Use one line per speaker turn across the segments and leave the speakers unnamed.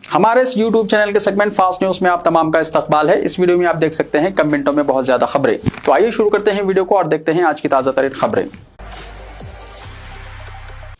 हमारे इस YouTube channel के सेगमेंट फास्ट न्यूज में आप तमाम का इस्तकबाल है। इस वीडियो में आप देख सकते हैं कम मिनटों में बहुत ज्यादा खबरें। तो आइए शुरू करते हैं वीडियो को और देखते हैं आज की ताजा तरीन खबरें।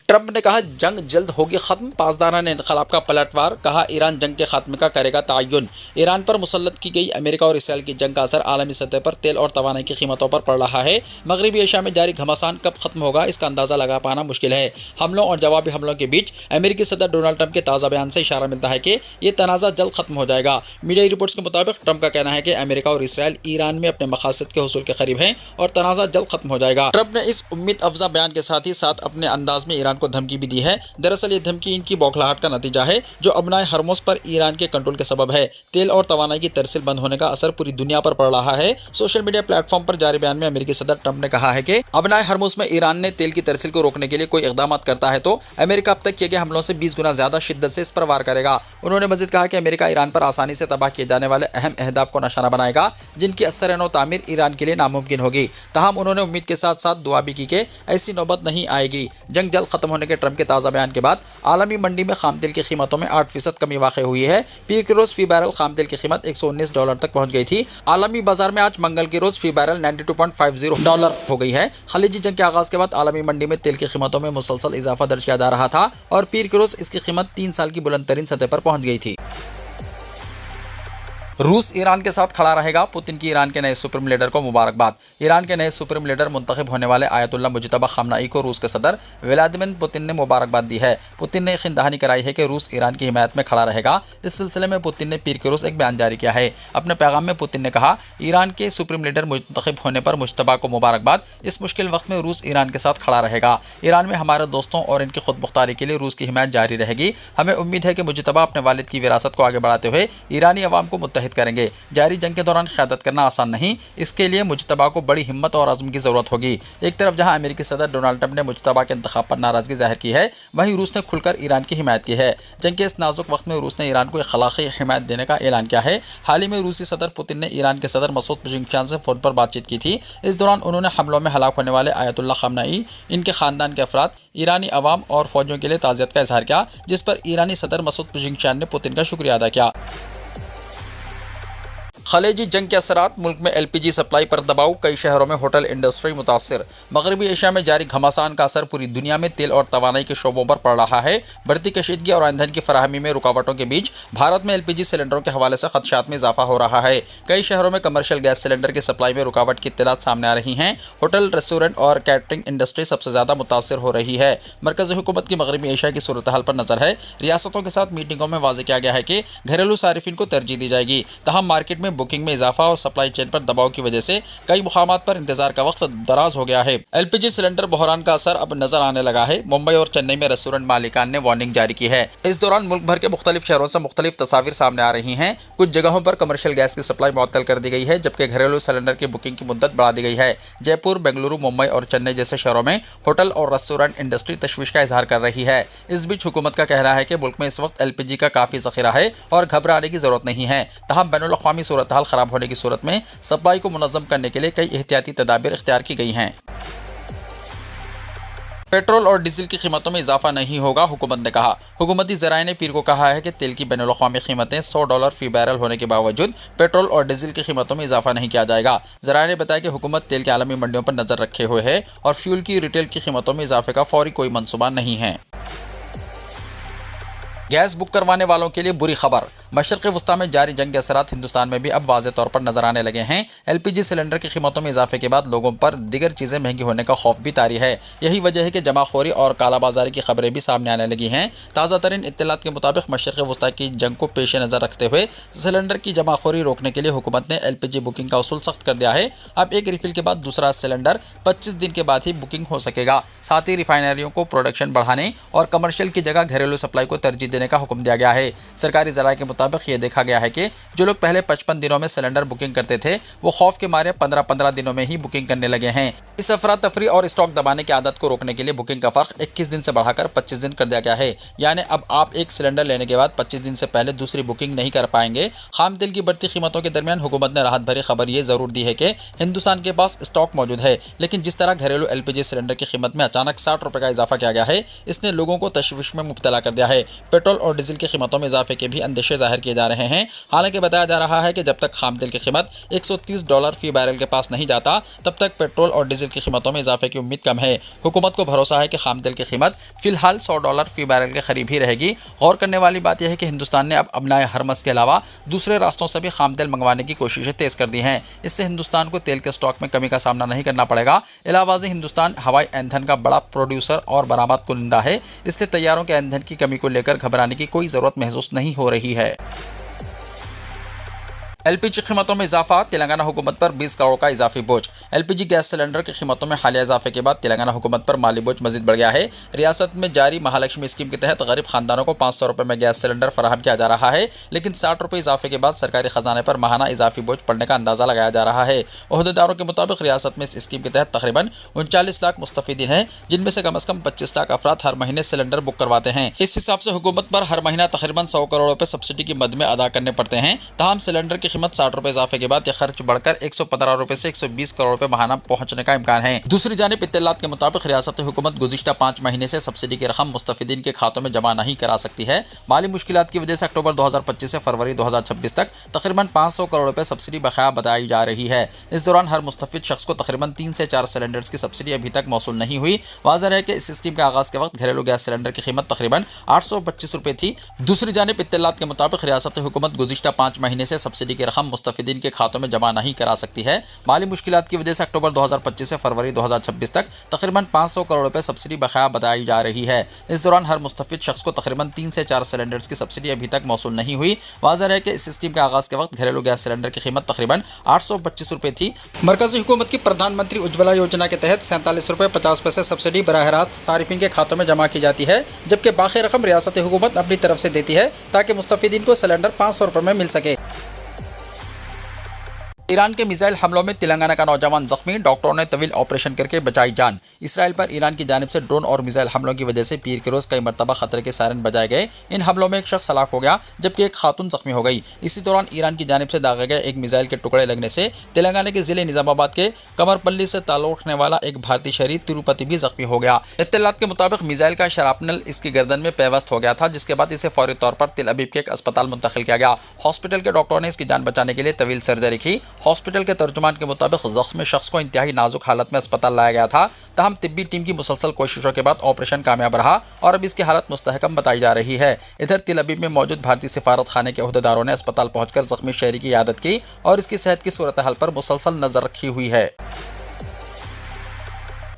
ट्रंप ने कहा जंग जल्द होगी खत्म, पासदारान इनकलाब का पलटवार, कहा ईरान जंग के खात्मे का करेगा तयन। ईरान पर मुसल्लत की गई अमेरिका और इसराइल की जंग का असर आलमी सतह पर तेल और तवानाई की कीमतों पर पड़ रहा है। मगरबी एशिया में जारी घमासान कब खत्म होगा, इसका अंदाजा लगा पाना मुश्किल है। हमलों और जवाबी हमलों के बीच अमेरिकी सदर डोनाल्ड ट्रंप के ताज़ा बयान से इशारा मिलता है कि ये तनाज़ा जल्द खत्म हो जाएगा। मीडिया रिपोर्ट्स के मुताबिक ट्रंप का कहना है कि अमेरिका और इसराइल ईरान में अपने मकासद के हुसूल के करीब हैं और तनाज़ा जल्द खत्म हो जाएगा। ट्रंप ने इस उम्मीद अफजा बयान के साथ ही अपने अंदाज में ईरान को धमकी भी दी है। दरअसल ये धमकी इनकी बौखलाहट का नतीजा है जो अबनाए हरमुज पर ईरान के कंट्रोल के सबब है। तेल और तवानाई की तरसील बंद होने का असर पूरी दुनिया पर पड़ रहा है। सोशल मीडिया प्लेटफॉर्म पर जारी बयान में अमेरिकी सदर ट्रंप ने कहा है कि अबनाए हरमुज में ईरान ने तेल की तरसील को रोकने के लिए कोई इकदाम करता है तो अमेरिका अब तक किए गए हमलों से 20 गुना ज्यादा शिद्दत से इस पर वार करेगा। उन्होंने मजीद कहा कि अमेरिका ईरान पर आसानी से तबाह किए जाने वाले अहम अहदाफ को निशाना बनाएगा जिनकी असर नौ तामीर ईरान के लिए नामुमकिन होगी। तहम उन्होंने उम्मीद के साथ साथ दुआ भी की कि ऐसी नौबत नहीं आएगी। जंग जल्द खत्म होने के ट्रंप के ताज़ा बयान के बाद आलमी मंडी में खाम तेल की कीमतों में 8% कमी वाक़ई हुई है। पीर के रोज फी बैरल खाम तेल की कीमत $119 तक पहुंच गई थी। आलमी बाजार में आज मंगल के रोज फी बैरल $92.50 हो गई है। खलीजी जंग के आगाज के बाद आलमी मंडी में तेल की कीमतों में मुसलसल इजाफा दर्ज किया जा रहा था और पीर के रोज इसकी कीमत 3 साल की बुलंद तरीन सतह पर पहुंच गई थी। रूस ईरान के साथ खड़ा रहेगा, पुतिन की ईरान के नए सुप्रीम लीडर को मुबारकबाद। ईरान के नए सुप्रीम लीडर मुंतखब होने वाले आयतुल्लाह मुज्तबा खामनाई को रूस के सदर व्लादिमीर पुतिन ने मुबारकबाद दी है। पुतिन ने यकीन दहानी कराई है कि रूस ईरान की हिमायत में खड़ा रहेगा। इस सिलसिले में पुतिन ने पीर के रोज एक बयान जारी किया है। अपने पैगाम में पुतिन ने कहा, ईरान के सुप्रीम लीडर मुंतखब होने पर मुज्तबा को मुबारकबाद। इस मुश्किल वक्त में रूस ईरान के साथ खड़ा रहेगा। ईरान में हमारे दोस्तों और इनकी खुद मुख्तारी के लिए रूस की हिमायत जारी रहेगी। हमें उम्मीद है कि मुज्तबा अपने वालिद की विरासत को आगे बढ़ाते हुए ईरानी अवाम को मुत्तहिद करेंगे। जंग के दौरान क़यादत करना आसान नहीं, इसके लिए मुज्तबा को बड़ी हिम्मत और अज़्म की ज़रूरत होगी। एक तरफ जहां अमेरिकी सदर डोनाल्ड ट्रंप ने मुज्तबा के इंतखाब पर नाराज़गी जाहिर की है, वहीं रूस ने खुलकर ईरान की हिमायत की है। जंग के इस नाजुक वक्त में रूस ने ईरान को इखलाक़ी हिमायत देने का ऐलान किया है। हाल ही में रूसी सदर पुतिन ने ईरान के सदर मसूद पेज़ेश्कियान से फ़ोन पर बातचीत की थी। इस दौरान उन्होंने हमलों में हलाक होने वाले आयतुल्लाह खामनाई, इनके ख़ानदान के अफराद, ईरानी अवाम और फ़ौजियों के लिए ताज़ियत का इजहार किया, जिस पर ईरानी सदर मसूद पेज़ेश्कियान ने पुतिन का शुक्रिया अदा किया। खलेजी जंग के असरात, मुल्क में LPG सप्लाई पर दबाव, कई शहरों में होटल इंडस्ट्री मुतासिर। मगरबी एशिया में जारी घमासान का असर पूरी दुनिया में तेल और तवानाई के शोबों पर पड़ रहा है। बढ़ती कशीदगी और ईंधन की फराहमी में रुकावटों के बीच भारत में LPG सिलेंडरों के हवाले से खदशात में इजाफा हो रहा है। कई शहरों में कमर्शियल गैस सिलेंडर की सप्लाई में रुकावट की इत्तलात सामने आ रही हैं। होटल, रेस्टोरेंट और कैटरिंग इंडस्ट्री सबसे ज़्यादा मुतासर हो रही है। मरकज़ी हुकूमत की मगरबी एशिया की सूरत हाल पर नजर है। रियासतों के साथ मीटिंगों में वाज़ेह किया गया है कि घरेलू सारिफिन को तरजीह दी जाएगी। तहम मार्केट में बुकिंग में इजाफा और सप्लाई चेन पर दबाव की वजह से कई मुकामात पर इंतजार का वक्त दराज हो गया है। LPG सिलेंडर बहरान का असर अब नजर आने लगा है। मुंबई और चेन्नई में रेस्टोरेंट मालिकान ने वार्निंग जारी की है। इस दौरान मुल्क भर के मुख्तलिफ शहरों से मुख्तलिफ तस्वीर सामने आ रही हैं। कुछ जगहों पर कमर्शियल गैस की सप्लाई मुअत्तल कर दी गई है, जबकि घरेलू सिलेंडर की बुकिंग की मुद्दत बढ़ा दी गई है। जयपुर, बेंगलुरु, मुंबई और चेन्नई जैसे शहरों में होटल और रेस्टोरेंट इंडस्ट्री तशवीश का इजहार कर रही है। इस बीच हुकूमत का कहना है कि मुल्क में इस वक्त LPG का काफी ज़ख़ीरा है और घबराने की जरूरत नहीं है। तहम बैनुल अक़वामी सूरत हाल खराब होने की सूरत में सप्लाई को मुनज़्ज़म करने के लिए कई एहतियाती तदाबीर इख्तियार की गई हैं। पेट्रोल और डीजल की कीमतों में इजाफा नहीं होगा, हुकूमत ने कहा। हुकूमती ज़राए ने पीर को कहा है कि तेल की बैनुल अक़वामी कीमतें $100 फी बैरल होने के बावजूद पेट्रोल और डीजल की कीमतों में इजाफा नहीं किया जाएगा। ज़राए ने बताया कि हुकूमत तेल की आलमी मंडियों पर नज़र रखे हुए है और फ्यूल की रिटेल की कीमतों में इजाफे का फौरी कोई मनसूबा नहीं है। गैस बुक करवाने वालों के लिए बुरी खबर, मशरक़ वस्ता में जारी जंग के असरात हिंदुस्तान में भी अब वाज़ेह तौर पर नजर आने लगे हैं। LPG सिलेंडर की कीमतों में इजाफे के बाद लोगों पर दीगर चीज़ें महंगी होने का खौफ भी तारी है। यही वजह है कि जमाखोरी और कालाबाजारी की खबरें भी सामने आने लगी हैं। ताज़ा तरीन इत्तलात के मुताबिक मशरक़ वस्ता की जंग को पेश नज़र रखते हुए सिलेंडर की जमाखोरी रोकने के लिए हुकूमत ने LPG बुकिंग का उसूल सख्त कर दिया है। अब एक रिफिल के बाद दूसरा सिलेंडर 25 दिन के बाद ही बुकिंग हो सकेगा। साथ ही रिफाइनरियों को प्रोडक्शन बढ़ाने और कमर्शियल की जगह घरेलू सप्लाई को तरजीह देने का हुक्म दिया गया है। सरकारी ज़राए के मुताबिक ये देखा गया है कि जो लोग पहले 55 दिनों में सिलेंडर बुकिंग करते थे वो खौफ के मारे 15-15 दिनों में ही बुकिंग करने लगे हैं। इस अफरा तफरी और स्टॉक दबाने की आदत को रोकने के लिए बुकिंग का फर्क 21 दिन से बढ़ाकर 25 दिन कर दिया गया है। यानी अब आप एक सिलेंडर लेने के बाद 25 दिन से पहले दूसरी बुकिंग नहीं कर पाएंगे। खाम तेल की बढ़ती कीमतों के दरमियान हुकूमत ने राहत भरी खबर ये जरूर दी है कि हिंदुस्तान के पास स्टॉक मौजूद है, लेकिन जिस तरह घरेलू LPG सिलेंडर की कीमत में अचानक 60 रुपए का इजाफा किया गया है, इसने लोगों को तशवीश में मुब्तला कर दिया है। पेट्रोल और डीजल की कीमतों में इजाफे के भी अंदेशे जाहिर किए जा रहे हैं। हालांकि बताया जा रहा है कि जब तक खाम तेल की कीमत $130 फी बैरल के पास नहीं जाता तब तक पेट्रोल और डीजल की कीमतों में इजाफे की उम्मीद कम है। हुकूमत को भरोसा है कि खाम तेल की कीमत फिलहाल $100 फी बैरल के करीब ही रहेगी। गौर करने वाली बात यह है कि हिंदुस्तान ने अब अबनाए हरमस के अलावा दूसरे रास्तों से भी खाम तेल मंगवाने की कोशिशें तेज कर दी हैं। इससे हिंदुस्तान को तेल के स्टॉक में कमी का सामना नहीं करना पड़ेगा। इलावाज़ हिंदुस्तान हवाई ईंधन का बड़ा प्रोड्यूसर और बरामद कुनिंदा है, इसलिए तैयारों के ईंधन की कमी को लेकर घबराने की कोई ज़रूरत महसूस नहीं हो रही है। LPG कीमतों में इजाफा, तेलंगाना हुकूमत पर 20 करोड़ का इजाफी बोझ। LPG गैस सिलेंडर की कीमतों में हालिया इजाफे के बाद तेलंगाना हुकूमत पर माली बोझ मजीद बढ़ गया है। रियासत में जारी महालक्ष्मी स्कीम के तहत गरीब खानदानों को 500 रुपये में गैस सिलेंडर फराहम किया जा रहा है, लेकिन 60 रुपये इजाफे के बाद सरकारी खजाने पर माहाना इजाफी बोझ पड़ने का अंदाजा लगाया जा रहा है। ओहदेदारों के मुताबिक रियासत में इस स्कीम के तहत तकरीबन 39 लाख मुस्तफीदीन हैं, जिनमें से कम 25 लाख अफराद हर महीने सिलेंडर बुक करवाते हैं। इस हिसाब से हुकूमत पर हर महीना तकरीबन 100 करोड़ रुपये सब्सिडी की मद में अदा करने पड़ते हैं। तमाम सिलेंडर की कीमत 60 रुपये के बाद यह खर्च बढ़कर 115 रुपए से 120 करोड़ रुपए माहाना पहुंचने का इम्कान है। दूसरी जानिब इत्तलात के मुताबिक रियासत हुकूमत गुज़िश्ता 5 महीने से सब्सिडी की रकम मुस्तफिदीन के खातों में जमा नहीं करा सकती है। माली मुश्किलात की वजह से अक्टूबर 2025 से फरवरी 2026 तक तकरीबन 500 करोड़ रुपए सब्सिडी बकाया बताई जा रही है। इस दौरान हर मुस्तफिद शख्स को तकरीबन 3 से 4 सिलेंडर्स की सब्सिडी अभी तक मौसूल नहीं हुई। वाज़ेह है कि इस स्कीम के आगाज के वक्त घरेलू गैस सिलेंडर की कीमत तकरीबन 825 रुपए थी। दूसरी जानिब इत्तलात के मुताबिक रियासत हुकूमत गुज़िश्ता 5 महीने से सब्सिडी की रकम मुस्तफिदीन के खातों में जमा नहीं करा सकती है। माली मुश्किलात की वजह से अक्टूबर 2025 से फरवरी 2026 तक तकरीबन 500 करोड़ रुपए सब्सिडी बकाया बताई जा रही है। इस दौरान हर मुस्तफिद शख्स को तकरीबन 3 से 4 सिलेंडर्स की सब्सिडी अभी तक मौसूल नहीं हुई। वाज़ेह है कि इस स्कीम के आगाज के वक्त घरेलू गैस सिलेंडर की कीमत तकरीबन 825 रुपए थी। मरकजी हुकूमत की प्रधानमंत्री उज्ज्वला योजना के तहत 47 रुपये 50 पैसे सब्सिडी बराह रास्त सारिफिन के खातों में जमा की जाती है, जबकि बाकी रकम रियासत हुकूमत अपनी तरफ से देती है ताकि मुस्तफिदीन को सिलेंडर 500 रुपये में मिल सके। ईरान के मिसाइल हमलों में तेलंगाना का नौजवान जख्मी, डॉक्टरों ने तवील ऑपरेशन करके बचाई जान। इसराइल पर ईरान की जानिब से ड्रोन और मिसाइल हमलों की वजह से पीर के रोज़ कई मरतबा खतरे के सायरन बजाए गए। इन हमलों में एक शख्स हलाक हो गया जबकि एक खातून जख्मी हो गई। इसी दौरान ईरान की जानिब से दागे गए एक मिसाइल के टुकड़े लगने से तेलंगाना के जिले निजामाबाद के कमरपल्ली से ताल्लुक़ रखने वाला एक भारतीय शहरी तिरुपति भी जख्मी हो गया। इत्तलात के मुताबिक मिसाइल का शरापनल इसकी गर्दन में पेवस्त हो गया था, जिसके बाद इसे फौरी तौर पर तेल अबीब के एक अस्पताल मुंतकिल किया गया। हॉस्पिटल के डॉक्टरों ने इसकी जान बचाने के लिए तवील सर्जरी की। हॉस्पिटल के तर्जुमान के मुताबिक जख्मी शख्स को इंतहाई नाजुक हालत में अस्पताल लाया गया था। तहम तिब्बी टीम की मुसलसल कोशिशों के बाद ऑपरेशन कामयाब रहा और अब इसकी हालत मुस्तहकम बताई जा रही है। इधर तेल अबीब में मौजूद भारतीय सिफारत खाने के ओहदेदारों ने अस्पताल पहुंचकर जख्मी शहरी की इयादत की और इसकी सेहत की सूरत हाल पर मुसलसल नजर रखी हुई है।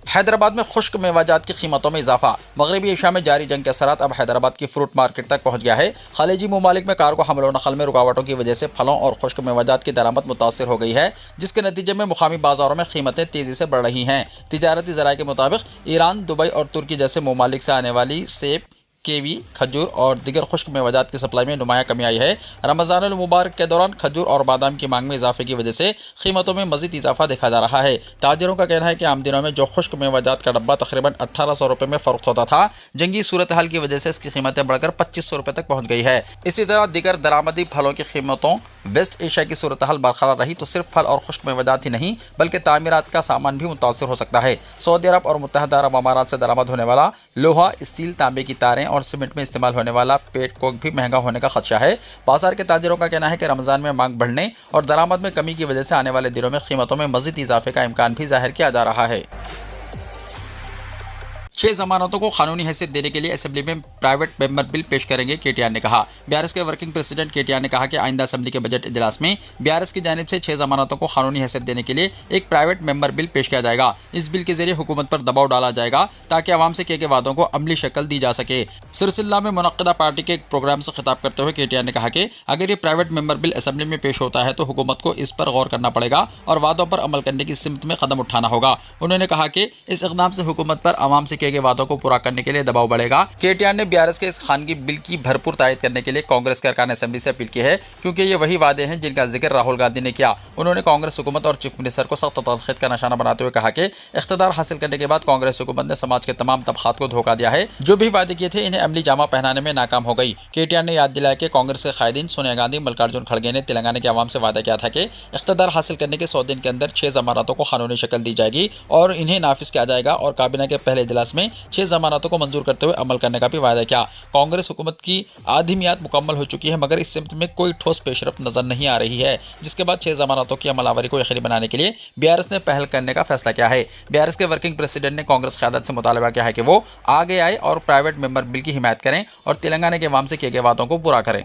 हैदराबाद में खुश्क मेवाजात की कीमतों में इजाफा। मगरबी एशिया में जारी जंग के असरात अब हैदराबाद की फ्रूट मार्केट तक पहुंच गया है। खलीजी ममालिक में कार्गो हमलो नकल में रुकावटों की वजह से फलों और खुश्क मेवाजात की दरामद मुतासर हो गई है, जिसके नतीजे में मुकामी बाजारों में कीमतें तेज़ी से बढ़ रही हैं। तिजारती ज़राए के मुताबिक ईरान, दुबई और तुर्की जैसे ममालिक से आने वाली सेब, केवी, खजूर और दीगर खुश्क मेवाजात की सप्लाई में नुमाया कमी आई है। रमज़ान अल मुबारक के दौरान खजूर और बादाम की मांग में इजाफे की वजह से कीमतों में मज़ीद इजाफा देखा जा रहा है। ताजिरों का कहना है कि आम दिनों में जो खुश्क मेवाजात का डब्बा तकरीबन 1800 रुपये में फ़रोख्त होता था, जंगी सूरत हाल की वजह से इसकी कीमतें बढ़कर 2500 रुपये तक पहुँच गई है। इसी तरह दीगर दरामदी फलों की कीमतों वेस्ट एशिया की सूरत हाल बरकरार रही तो सिर्फ फल और खुश्क मेवाजात ही नहीं बल्कि तामीरात का सामान भी मुतासर हो सकता है। सऊदी अरब और मुत्तहदा अरब अमारात से दरामद होने वाला लोहा, स्टील, तांबे की तारें और सीमेंट में इस्तेमाल होने वाला पेट कोक भी महंगा होने का खदशा है। बाजार के ताजिरों का कहना है कि रमज़ान में मांग बढ़ने और दरामद में कमी की वजह से आने वाले दिनों में कीमतों में मज़ीद इजाफे का इम्कान भी जाहिर किया जा रहा है। 6 जमानतों को कानूनी हैसियत देने के लिए असेंबली में प्राइवेट मेंबर बिल पेश करेंगे, केटीआर ने कहा। बीआरएस के वर्किंग प्रेसिडेंट केटीआर ने कहा कि आइंदा असेंबली के बजट इजलास में बीआरएस की जानिब से 6 जमानतों को कानूनी हैसियत देने के लिए एक प्राइवेट मेंबर बिल पेश किया जाएगा। इस बिल के जरिए हुकूमत पर दबाव डाला जाएगा ताकि आवाम से किए गए वादों को अमली शक्ल दी जा सके। सिरसिल्ला में मुनक्किदा पार्टी के एक प्रोग्राम से खिताब करते हुए केटीआर ने कहा कि अगर ये प्राइवेट मेंबर बिल असेंबली में पेश होता है तो हुकूमत को इस पर गौर करना पड़ेगा और वादों पर अमल करने की सिमत में कदम उठाना होगा। उन्होंने कहा कि इस इक़दाम से हुकूमत पर आवाम से किए गए वादों को पूरा करने के लिए दबाव बढ़ेगा। केटीआर ने बीआरएस के इस खानगी बिल की भरपूर तायद करने के लिए कांग्रेस के अरकान असेंबली से अपील की है, क्योंकि ये वही वादे हैं जिनका जिक्र राहुल गांधी ने किया। उन्होंने कांग्रेस हुकूमत और चीफ मिनिस्टर को सख्त तनकीद का निशाना बनाते हुए कहा कि इख्तियार हासिल करने के बाद कांग्रेस हुकूमत ने समाज के तमाम तबकात को धोखा दिया है। जो भी वादे किए थे इन्हें अमली जामा पहनाने में नाकाम हो गई। केटीआर ने याद दिलाया कि कांग्रेस के कायदीन सोनिया गांधी, मल्लिकार्जुन खड़गे ने तेलंगाना की आवाम से वादा किया था कि इख्तियार हासिल करने के 100 दिन के अंदर 6 जमानतों को कानूनी शक्ल दी जाएगी और इन्हें नाफिज किया जाएगा, और काबीना के पहले इजलास में 6 जमानतों को मंजूर करते हुए अमल करने का भी वादा किया। कांग्रेस हुकूमत की आधी मियाद मुकम्मल हो चुकी है, मगर इस सिमत में कोई ठोस पेशरफ्त नजर नहीं आ रही है, जिसके बाद 6 जमानतों की अमलावरी को यकीनी बनाने के लिए बीआरएस ने पहल करने का फैसला किया है। बीआरएस के वर्किंग प्रेसिडेंट ने कांग्रेस क़यादत से मुतालबा किया है कि वो आगे आए और प्राइवेट मेंबर बिल की हिमायत करें और तेलंगाना के अवाम से किए गए वादों को पूरा करें।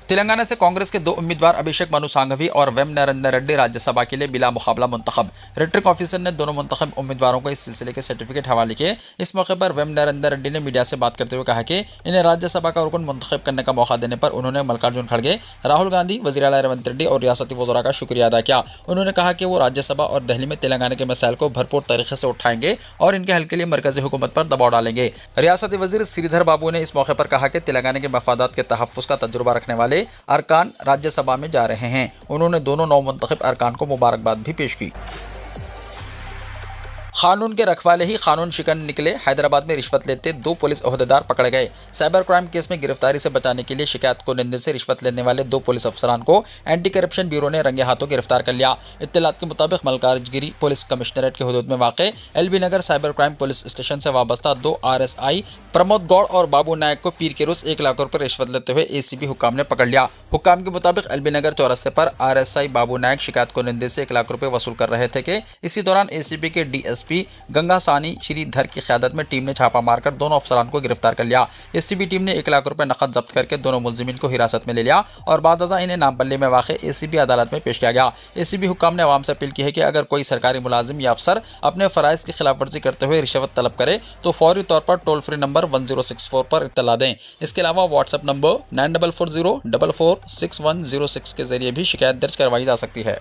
तेलंगाना से कांग्रेस के 2 उम्मीदवार अभिषेक मनु सांघवी और वेम नरेंद्र रेड्डी राज्यसभा के लिए बिला मुकाबला मुंतखब। रिटर्निंग ऑफिसर ने दोनों मुंतखब उम्मीदवारों को इस सिलसिले के सर्टिफिकेट हवाले किए। इस मौके पर वेम नरेंद्र रेड्डी ने मीडिया से बात करते हुए कहा कि इन्हें राज्यसभा का रुकन मुंतखब करने का मौका देने पर उन्होंने मल्लिकार्जुन खड़गे, राहुल गांधी, वज़ीर आला रेवंत रेड्डी और रियासती वज़रा का शुक्रिया अदा किया। उन्होंने कहा कि वो राज्यसभा और दिल्ली में तेलंगाना के मसाइल को भरपूर तरीके से उठाएंगे और इनके हल के लिए मरकजी हुकूमत पर दबाव डालेंगे। रियासती वज़ीर श्रीधर बाबू ने इस मौके पर कहा कि तेलंगाना के मफादात के तहफ़्फ़ुज़ का तजुर्बा रखने वाले अरकान राज्यसभा में जा रहे हैं। उन्होंने दोनों नौ मुंतखब अरकान को मुबारकबाद भी पेश की। कानून के रखवाले ही कानून शिकन निकले। हैदराबाद में रिश्वत लेते 2 पुलिस ओहदेदार पकड़े गए। साइबर क्राइम केस में गिरफ्तारी से बचाने के लिए शिकायत को निंदे से रिश्वत लेने वाले 2 पुलिस अफसरान को एंटी करप्शन ब्यूरो ने रंगे हाथों गिरफ्तार कर लिया। इत्तलात के मुताबिक मलकाजगिरी पुलिस कमिश्नरेट के हुदूद में वाक़े एलबी नगर साइबर क्राइम पुलिस स्टेशन से वाबस्ता 2 RSI प्रमोद गौड़ और बाबू नायक को पीर के रोज 1 लाख रुपये रिश्वत लेते हुए ACP हुक्काम ने पकड़ लिया। हुक्काम के मुताबिक एलबी नगर चौरस्ते पर RSI बाबू नायक शिकायत को निंदे से 1 लाख रुपये वसूल कर रहे थे कि इसी दौरान ACP के DSP गंगा सानी श्रीधर की क़यादत में टीम ने छापा मारकर दोनों अफसरान को गिरफ्तार कर लिया। ACP टीम ने 1 लाख रुपये नकद जब्त करके दोनों मुलजिमीन को हिरासत में ले लिया और बाद इन्हें नामपल्ली में वाक़ ACP अदालत में पेश किया गया। ACP हुक्काम ने अवाम से अपील की है कि अगर कोई सरकारी मुलाजिम या अफसर अपने फ़राइज़ की खिलाफ वर्जी करते हुए रिश्वत तलब करे तो फौरी तौर पर टोल फ्री नंबर 1064 पर इत्तला दें। इसके अलावा व्हाट्सएप नंबर 9440446106 के जरिए भी शिकायत दर्ज करवाई जा सकती है।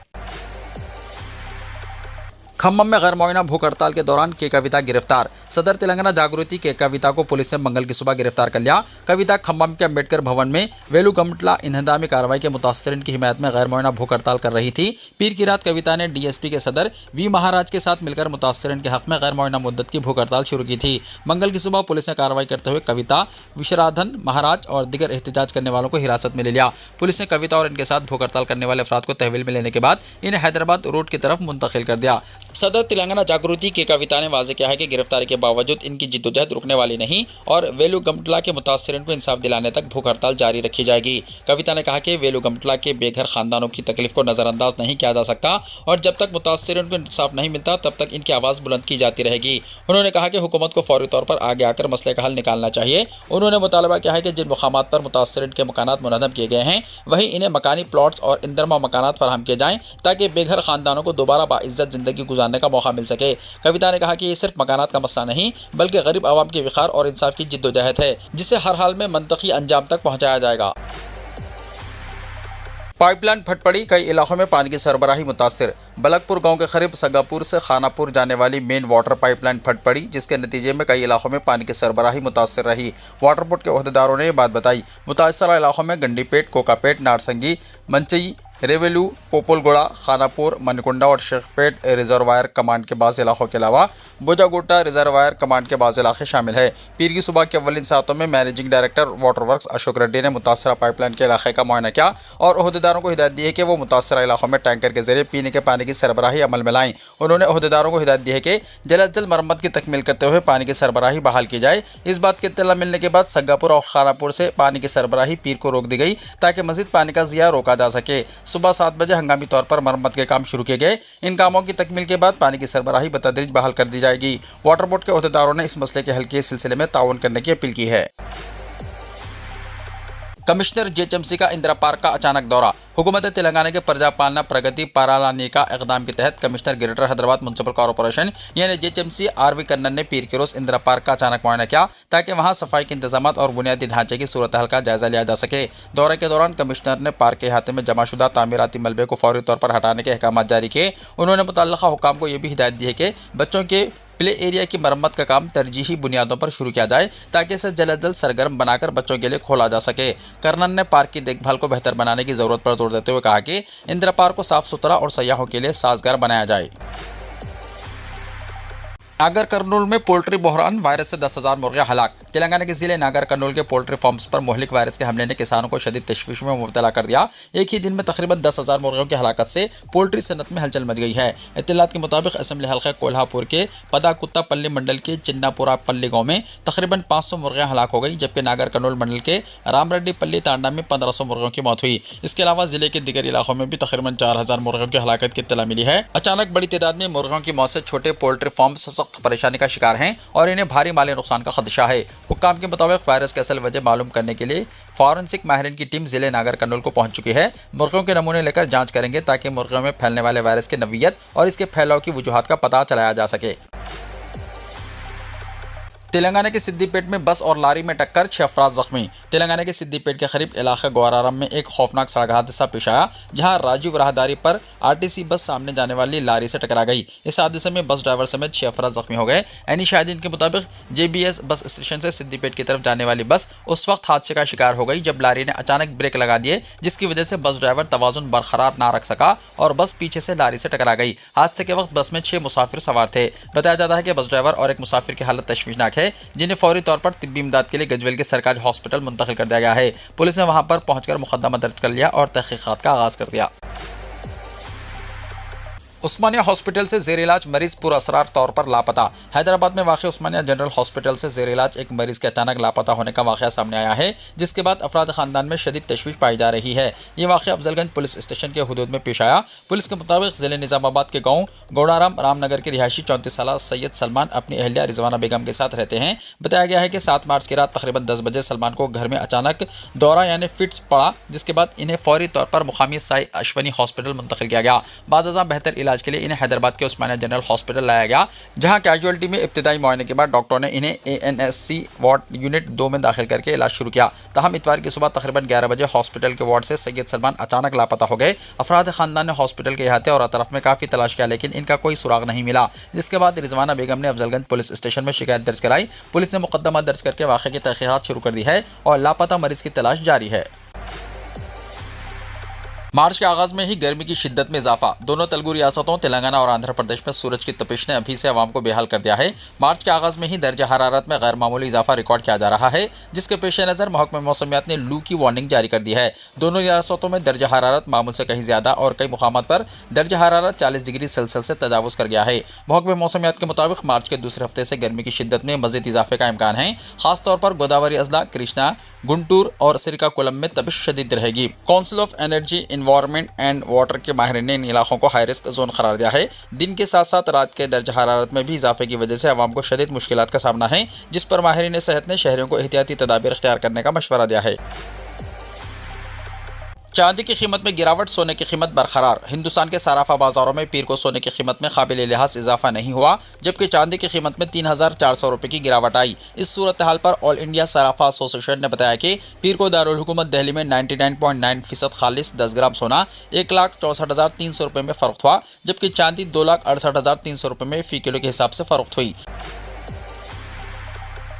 खम्मम में गैर मुआयना भूख हड़ताल के दौरान के कविता गिरफ्तार। सदर तेलंगाना जागृति के कविता को पुलिस ने मंगल की सुबह गिरफ्तार कर लिया। कविता खम्मम के अम्बेडकर भवन में वेलुगमटला इंहदामी कार्रवाई के मुतासरीन की हिमायत में गैर मुआयना भूख हड़ताल कर रही थी। पीर की रात कविता ने DSP के सदर V महाराज के साथ मिलकर मुतासरीन के हक में गैर मुआयना मुद्दत की भूख हड़ताल शुरू की थी। मंगल की सुबह पुलिस ने कार्रवाई करते हुए कविता, विशराधन महाराज और दिगर एहतजाज करने वालों को हिरासत में ले लिया। पुलिस ने कविता और इनके साथ भूख हड़ताल करने वाले अफराद को तहवील में लेने के बाद इन्हें हैदराबाद रोड की तरफ मुंतकिल कर दिया। सदर तेलंगाना जागृति के कविता ने वाज़ेह किया है कि गिरफ्तारी के बावजूद इनकी जिद्दोजहद रुकने वाली नहीं और वेलुगमटला के मुतासरीन को इंसाफ दिलाने तक भूख हड़ताल जारी रखी जाएगी। कविता ने कहा कि वेलुगमटला के बेघर खानदानों की तकलीफ को नज़रअंदाज नहीं किया जा सकता और जब तक मुतासरीन को इंसाफ नहीं मिलता तब तक इनकी आवाज़ बुलंद की जाती रहेगी। उन्होंने कहा कि हुकूमत को फौरी तौर पर आगे आकर मसले का हल निकालना चाहिए। उन्होंने मुतालबा किया है कि जिन मुकामात पर मुतासरीन के मकानात मुनहदम किए गए हैं वहीं इन्हें मकानी प्लॉट्स और इंदरमा मकानात फराहम किए जाएँ ताकि बेघर खानदानों को दोबारा बाइज्जत ज़िंदगी गुजारने का मौका मिल सके। कविता ने कहा कि ये सिर्फ मकानात का मसला नहीं बल्कि गरीब आवाम के विखार और इंसाफ की जिद्दोजहद है जिसे हर हाल में मंतकी अंजाम तक पहुंचाया जाएगा। पाइपलाइन फट पड़ी, कई इलाकों में पानी की सरबराही मुतासिर। बलकपुर गांव के करीब सगापुर से खानापुर जाने वाली मेन वाटर पाइपलाइन फट पड़ी जिसके नतीजे में कई इलाकों में पानी की सरबराही मुतासिर रही। वाटर बोर्ड के ओहदेदारों ने ये बात बताई। मुतासरा इलाकों में गंडीपेट, कोकापेट, नारसंगी, मंचई, रेवेलू, पोपलगोड़ा, खानापुर, मनकुंडा और शेखपेट रिजर्वायर कमांड के बाज़ इलाकों के अलावा बोजागोटा रिजर्वायर कमांड के बाज़ इलाके शामिल है। पीर की सुबह के अव्वलिन सातों में managing director water works Ashok Reddy ने मुतासरा पाइपलाइन के इलाके का मुआयना किया और ओहदेदारों को हिदायत दी है कि वो मुतासरा इलाकों में टैंकर के जरिए पीने के पानी की सरबराही अमल में लाएं। उन्होंने ओहदेदारों को हिदायत दी है कि जल्द अज जल्द मरम्मत की तकमील करते हुए पानी की सरबराही बहाल की जाए। इस बात की इत्तला मिलने के बाद सगापुर और खानापुर से पानी की सरबराही पीर को रोक दी गई ताकि मज़ीद पानी का ज़िया रोका जा सके। सुबह 7 बजे हंगामी तौर पर मरम्मत के काम शुरू किए गए। इन कामों की तकमील के बाद पानी की सरबराही बतदरीज बहाल कर दी जाएगी। वाटर बोर्ड के ओहदेदारों ने इस मसले के हल के सिलसिले में ताउन करने की अपील की है। कमिश्नर JHMC का इंदिरा पार्क का अचानक दौरा। हुकूमत तेलंगाना के प्रजा पालना प्रगति पारालानिका इक़दाम के तहत commissioner greater Hyderabad municipal corporation यानी JHMC RV कन्नन ने पीर के रोज़ इंदिरा पार्क का अचानक मुआयना किया ताकि वहां सफाई के इंतजाम और बुनियादी ढांचे की सूरत हाल का जायजा लिया जा सके। दौरे के दौरान कमिश्नर ने पार्क के अहाते में जमाशुदा तामीराती मलबे को फौरी तौर पर हटाने के अहकाम जारी किए। उन्होंने मुतल्लिक़ा हुक्काम को यह भी हिदायत दी है कि बच्चों के प्ले एरिया की मरम्मत का काम तरजीही बुनियादों पर शुरू किया जाए ताकि इसे जल्द अज जल्द सरगर्म बनाकर बच्चों के लिए खोला जा सके। कर्नल ने पार्क की देखभाल को बेहतर बनाने की जरूरत पर जोर देते हुए कहा कि इंदिरा पार्क को साफ सुथरा और सयाहों के लिए साजगार बनाया जाए। नागर कर्नूल में पोल्ट्री बहरान, वायरस से 10,000 मुर्गियां हलाक। तेलंगाना के जिले नागर कर्नूल के पोल्ट्री फार्म्स पर मुहलिक वायरस के हमले ने किसानों को शदीद तशवीश में मुब्तला कर दिया। एक ही दिन में तकरीबन 10,000 मुर्गियों की हलाकत से पोल्ट्री सनत में हलचल मच गई है। इत्तलात के मुताबिक असेंबली हल्का कोल्हापुर के पदाकुत्ता पल्ली मंडल के चिन्नापुरा पल्ली गाँव में तकरीबन 500 मुर्गियां हलाक हो गई, जबकि नागर कर्नूल मंडल के रामरेड्डी पल्ली तांडा में 1500 मुर्गियों की मौत हुई। इसके अलावा जिले के दीगर इलाकों में भी तकरीबन 4000 मुर्गियों की हलाकत की इत्तला मिली है। अचानक बड़ी तादाद में मुर्गियों की मौत से छोटे पोल्ट्री फार्म सख्त परेशानी का शिकार हैं और इन्हें भारी माली नुकसान का खदशा है। हुक्काम के मुताबिक वायरस की असल वजह मालूम करने के लिए फॉरेंसिक माहिरीन की टीम जिले नागर कर्नूल को पहुंच चुकी है। मुर्गियों के नमूने लेकर जांच करेंगे ताकि मुर्गियों में फैलने वाले वायरस की नवीयत और इसके फैलाव की वजूहात का पता चलाया जा सके। तेलंगाना के सिद्दीपेट में बस और लारी में टक्कर, 6 अफराद जख्मी। तेलंगाना के सिद्दीपेट के करीब इलाके ग्वारारम में एक खौफनाक सड़क हादसा पेश आया, जहां राजीव राहदारी पर आरटीसी बस सामने जाने वाली लारी से टकरा गई। इस हादसे में बस ड्राइवर समेत 6 अफराद जख्मी हो गए। एनी शाहिदीन के मुताबिक जेबीएस बस स्टेशन से सिद्दीपेट की तरफ जाने वाली बस उस वक्त हादसे का शिकार हो गई जब लारी ने अचानक ब्रेक लगा दिए, जिसकी वजह से बस ड्राइवर तवाजुन बरकरार ना रख सका और बस पीछे से लारी से टकरा गई। हादसे के वक्त बस में 6 मुसाफिर सवार थे। बताया जाता है कि बस ड्राइवर और एक मुसाफिर की हालत तशवीशनाक है, जिन्हें फौरी तौर पर तिब्बी इमदाद के लिए गजवेल के सरकारी हॉस्पिटल मुंतकिल कर दिया गया है। पुलिस ने वहां पर पहुंचकर मुकदमा दर्ज कर लिया और तहकीकात का आगाज कर दिया। उस्मानिया हॉस्पिटल से जेर इलाज मरीज पुरअसरार तौर पर लापता। हैदराबाद में वाक़ उस्मानिया जनरल हॉस्पिटल से जेर इलाज एक मरीज के अचानक लापता होने का वाक़या सामने आया है, जिसके बाद अफराद ख़ानदान में शदीद तशवीश पाई जा रही है। ये वाक़या अफजलगंज पुलिस स्टेशन के हुदूद में पेश आया। पुलिस के मुताबिक ज़िले निज़ामाबाद के गाँव गौड़ाराम रामनगर के रिहायशी 34 साल सैयद सलमान अपनी अहलिया रिजवाना बेगम के साथ रहते हैं। बताया गया है कि 7 मार्च की रात तकरीबन 10 बजे सलमान को घर में अचानक दौरा यानी फिट्स पड़ा, जिसके बाद इन्हें फौरी तौर पर मुकामी साई अश्वनी हॉस्पिटल मुंतकिल किया गया। बाद बेहतर इलाज के लिए इन्हें हैदराबाद के उस्मानिया जनरल हॉस्पिटल लाया गया, जहां कैजुअलिटी में इब्तिदाई मुआयने के बाद डॉक्टरों ने इन्हें ANSC वार्ड यूनिट 2 में दाखिल करके इलाज शुरू किया। तहम इतवार की सुबह तकरीबन 11 बजे हॉस्पिटल के वार्ड से सैयद सलमान अचानक लापता हो गए। अफराद खानदान ने हॉस्पिटल के अहाते और अतरफ में काफ़ी तलाश किया, लेकिन इनका कोई सुराग नहीं मिला, जिसके बाद रिजवाना बेगम ने अफजलगंज पुलिस स्टेशन में शिकायत दर्ज कराई। पुलिस ने मुकदमा दर्ज करके वाक़े की तहकीकात शुरू कर दी है और लापता मरीज की तलाश जारी है। मार्च के आगाज में ही गर्मी की शिद्दत में इजाफा। दोनों तेलुगु रियासतों तेलंगाना और आंध्र प्रदेश में सूरज की तपिश ने अभी से अवाम को बेहाल कर दिया है। मार्च के आगाज में ही दर्जा हरारत में गैर मामूली इजाफा रिकॉर्ड किया जा रहा है, जिसके पेश नज़र महकमा मौसमियात ने लू की वार्निंग जारी कर दी है। दोनों रियासतों में दर्जा हरारत मामूल से कहीं ज़्यादा और कई मुकामात पर दर्जा हरारत 40 डिग्री सेल्सियस से तजावुज़ कर गया है। महकमा मौसमियात के मुताबिक मार्च के दूसरे हफ्ते से गर्मी की शिद्दत में मज़ीद इजाफे का इम्कान है। खासतौर पर गोदावरी अजला, कृष्णा, गुंटूर और श्रीकाकुलम में तपिश शदीद रहेगी। Council of energy, environment and water के माहिरीन ने इन इलाकों को हाई रिस्क जोन करार दिया है। दिन के साथ साथ रात के दर्जा हरारत में भी इजाफे की वजह से आवाम को शदीद मुश्किलात का सामना है, जिस पर माहिरीन सेहत ने शहरियों को एहतियाती तदाबीर इख्तियार करने का मशवरा दिया है। चांदी की कीमत में गिरावट, सोने की कीमत बरकरार। हिंदुस्तान के सराफा बाजारों में पीर को सोने की कीमत में काबिल लिहाज इजाफा नहीं हुआ, जबकि चांदी की कीमत में 3,400 रुपये की गिरावट आई। इस सूरत हाल पर ऑल इंडिया सराफा एसोसिएशन ने बताया कि पीर को दारुल हुकूमत दिल्ली में 99.9% खालिस 10 ग्राम सोना 1,64,300 रुपये में फरोख्त हुआ, जबकि चांदी 2,68,300 रुपये में फी किलो के हिसाब से फरोख्त हुई।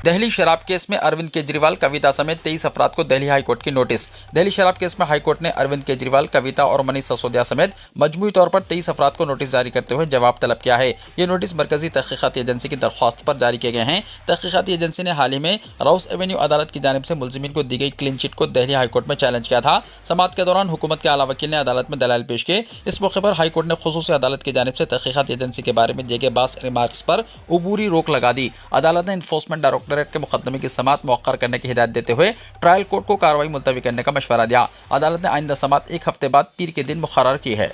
दिल्ली शराब केस में अरविंद केजरीवाल, कविता समेत 23 अफराद को दिल्ली हाईकोर्ट की नोटिस। दिल्ली शराब केस में हाईकोर्ट ने अरविंद केजरीवाल, कविता और मनीष सिसोदिया समेत मजमूई तौर पर 23 अफराद को नोटिस जारी करते हुए जवाब तलब किया है। ये नोटिस मरकजी तहकीकाती एजेंसी की दरख्वास्त पर जारी किए गए हैं। तहकीकाती एजेंसी ने हाल ही में राउस एवेन्यू अदालत की जानिब से मुलजिमीन को दी गई क्लीन चिट को दिल्ली हाईकोर्ट में चैलेंज किया था। समाअत के दौरान हुकूमत के आला वकील ने अदालत में दलाइल पेश किए। इस मौके पर हाईकोर्ट ने खुसूसी अदालत की जानिब से तहकीकाती एजेंसी के बारे में दिए गए बास रिमार्क्स पर अबूरी रोक लगा दी। अदालत ने इन्फोर्समेंट डायरेक्टोरेट के मुकदमे की समाअत मौखर करने की हिदायत देते हुए ट्रायल कोर्ट को कार्रवाई मुलतवी करने का मशवरा दिया। अदालत ने आइंदा समाअत 1 हफ्ते बाद पीर के दिन मुकर्रर की है।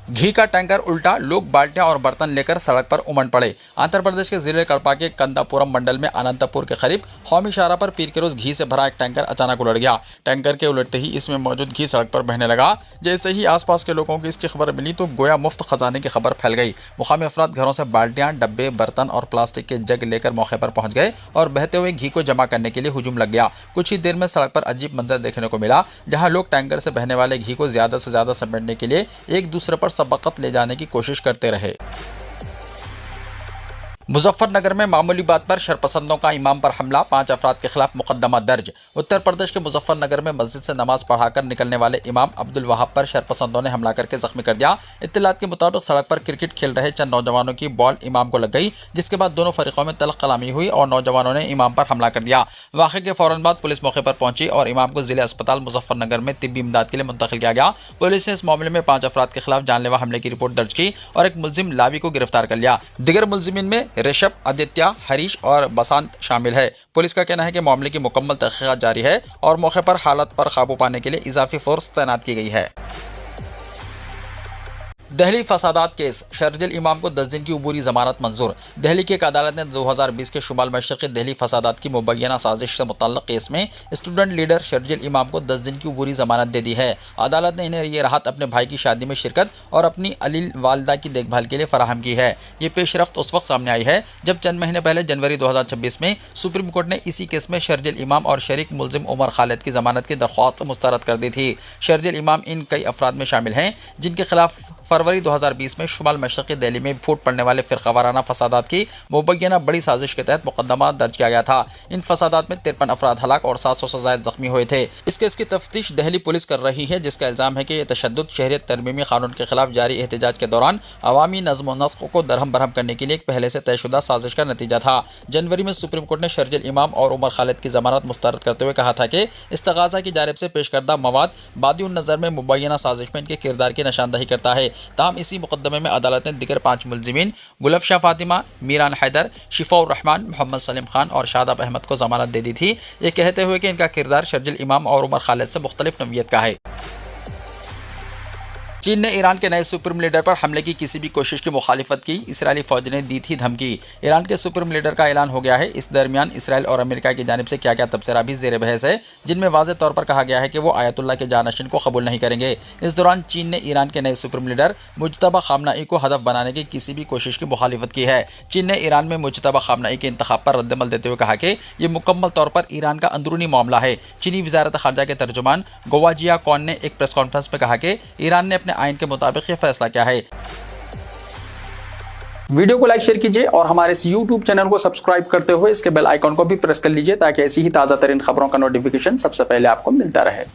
घी का टैंकर उल्टा, लोग बाल्टियां और बर्तन लेकर सड़क पर उमड़ पड़े। आंध्र प्रदेश के जिले कड़पा के कंदापुरम मंडल में अनंतपुर के करीब कौमी शाहरा पर पीर के रोज घी से भरा एक टैंकर अचानक उलट गया। टैंकर के उलटते ही इसमें मौजूद घी सड़क पर बहने लगा। जैसे ही आसपास के लोगों को इसकी खबर मिली तो गोया मुफ्त खजाने की खबर फैल गई। मुकामी अफराद घरों से बाल्टियां, डब्बे, बर्तन और प्लास्टिक के जग लेकर मौके पर पहुंच गए और बहते हुए घी को जमा करने के लिए हुजूम लग गया। कुछ ही देर में सड़क पर अजीब मंजर देखने को मिला, जहाँ लोग टैंकर से बहने वाले घी को ज्यादा से ज्यादा समेटने के लिए एक दूसरे पर सबकत ले जाने की कोशिश करते रहे। मुजफ्फरनगर में मामूली बात पर शरपसंदों का इमाम पर हमला, 5 अफराद के खिलाफ मुकदमा दर्ज। उत्तर प्रदेश के मुजफ्फरनगर में मस्जिद से नमाज पढ़ाकर निकलने वाले इमाम अब्दुल वहाब पर शरपसंदों ने हमला करके जख्मी कर दिया। इत्तलात के मुताबिक सड़क पर क्रिकेट खेल रहे चंद नौजवानों की बॉल इमाम को लग गई, जिसके बाद दोनों फरीकों में तल्ख कलामी हुई और नौजवानों ने इमाम पर हमला कर दिया। वाक़े के फौरन बाद पुलिस मौके पर पहुंची और इमाम को जिला अस्पताल मुजफ्फरनगर में तिब्बी इमदाद के लिए मुंतकिल किया गया। पुलिस ने इस मामले में 5 अफराद के खिलाफ जानलेवा हमले की रिपोर्ट दर्ज की और एक मुलजिम लावी को गिरफ्तार कर लिया। दीगर मुलजिमीन में ऋषभ, आदित्य, हरीश और बसंत शामिल है। पुलिस का कहना है कि मामले की मुकम्मल तहकीकात जारी है और मौके पर हालत पर काबू पाने के लिए इजाफी फोर्स तैनात की गई है। दिल्ली फसादात केस, शर्जिल इमाम को 10 दिन की उबूरी जमानत मंजूर। दिल्ली की एक अदालत ने 2020 के शुमाल मशरक़ी दिल्ली फसादात की मुबैना साजिश से मुतल्लक़ केस में स्टूडेंट लीडर शर्जिल इमाम को 10 दिन की उबूरी जमानत दे दी है। अदालत ने इन्हें ये राहत अपने भाई की शादी में शिरकत और अपनी अलील वालदा की देखभाल के लिए फराहम की है। ये पेशरफ्त उस वक्त सामने आई है जब चंद महीने पहले जनवरी 2026 में सुप्रीम कोर्ट ने इसी केस में शर्जिल इमाम और शरीक मुलजिम उमर खालिद की जमानत की दरख्वास्त मुस्तरद कर दी थी। शर्जिल इमाम इन कई अफराद में शामिल हैं जिनके खिलाफ फरवरी 2020 में शुमाल मशरक़ी दिल्ली में फूट पड़ने वाले फ़िरक़ावाराना फसादात की मुबैना बड़ी साजिश के तहत मुकदमा दर्ज किया गया था। इन फसादात में 53 अफराद हलाक और 700 से ज़ायद जख्मी हुए थे। इस केस की तफ्तीश दिल्ली पुलिस कर रही है, जिसका इल्ज़ाम है कि यह तशद्दुद शहरियत तरमीमी कानून के खिलाफ जारी एहतजाज के दौरान अवामी नज़्म व नस्क़ को दरहम बरहम करने के लिए एक पहले से तयशुदा साजिश का नतीजा था। जनवरी में सुप्रीम कोर्ट ने शर्जिल इमाम और उमर खालिद की जमानत मुस्तरद करते हुए कहा था कि इस्तग़ाज़ा की जानिब से पेश करदा मवाद बादिउन नज़र में मुबैना साजिश में इनके किरदार की निशानदही करता है। ताहम इसी मुकदमे में अदालत ने दिगर 5 मुलजिमीन गुलफशाह फातिमा, मीरान हैदर, शिफाउर रहमान, मोहम्मद सलीम खान और शादाब अहमद को जमानत दे दी थी, ये कहते हुए कि इनका किरदार शर्जिल इमाम और उमर खालिद से मुख्तलिफ नौइयत का है। चीन ने ईरान के नए सुप्रीम लीडर पर हमले की किसी भी कोशिश की मुखालिफत की, इसराइली फौज ने दी थी धमकी। ईरान के सुप्रीम लीडर का ऐलान हो गया है। इस दरमियान इसराइल और अमेरिका की जानिब से क्या क्या तबसरा भी ज़ेर बहस है, जिनमें वाज़ेह तौर पर कहा गया है कि वो आयतुल्लाह के जानशीन को कबूल नहीं करेंगे। इस दौरान चीन ने ईरान के नए सुप्रीम लीडर मुज्तबा खामनाई को हदफ बनाने की किसी भी कोशिश की मुखालिफत की है। चीन ने ईरान में मुज्तबा खामनाई के इंतखाब पर रद्दमल देते हुए कहा कि यह मुकम्मल तौर पर ईरान का अंदरूनी मामला है। चीनी वज़ारत ख़ारजा के तर्जुमान गोवा कॉन ने एक प्रेस कॉन्फ्रेंस में कहा कि ईरान ने अपने आइन के मुताबिक फैसला क्या है।
वीडियो को लाइक शेयर कीजिए और हमारे इस YouTube चैनल को सब्सक्राइब करते हुए इसके बेल आइकॉन को भी प्रेस कर लीजिए ताकि ऐसी ही ताज़ा तरीन खबरों का नोटिफिकेशन सबसे पहले आपको मिलता रहे।